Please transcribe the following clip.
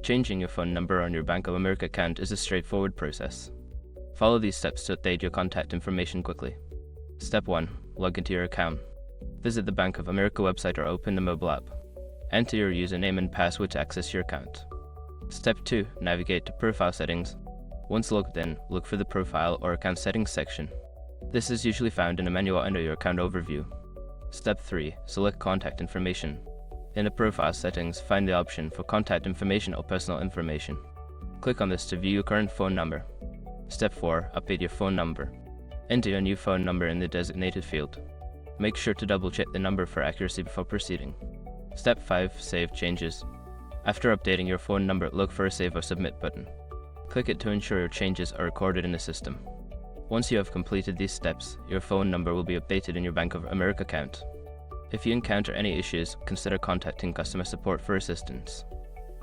Changing your phone number on your Bank of America account is a straightforward process. Follow these steps to update your contact information quickly. Step 1. Log into your account. Visit the Bank of America website or open the mobile app. Enter your username and password to access your account. Step 2. Navigate to Profile Settings. Once logged in, look for the Profile or Account Settings section. This is usually found in a menu under your account overview. Step 3. Select Contact Information. In the Profile Settings, find the option for Contact Information or Personal Information. Click on this to view your current phone number. Step 4. Update your phone number. Enter your new phone number in the designated field. Make sure to double-check the number for accuracy before proceeding. Step 5. Save changes. After updating your phone number, look for a Save or Submit button. Click it to ensure your changes are recorded in the system. Once you have completed these steps, your phone number will be updated in your Bank of America account. If you encounter any issues, consider contacting customer support for assistance.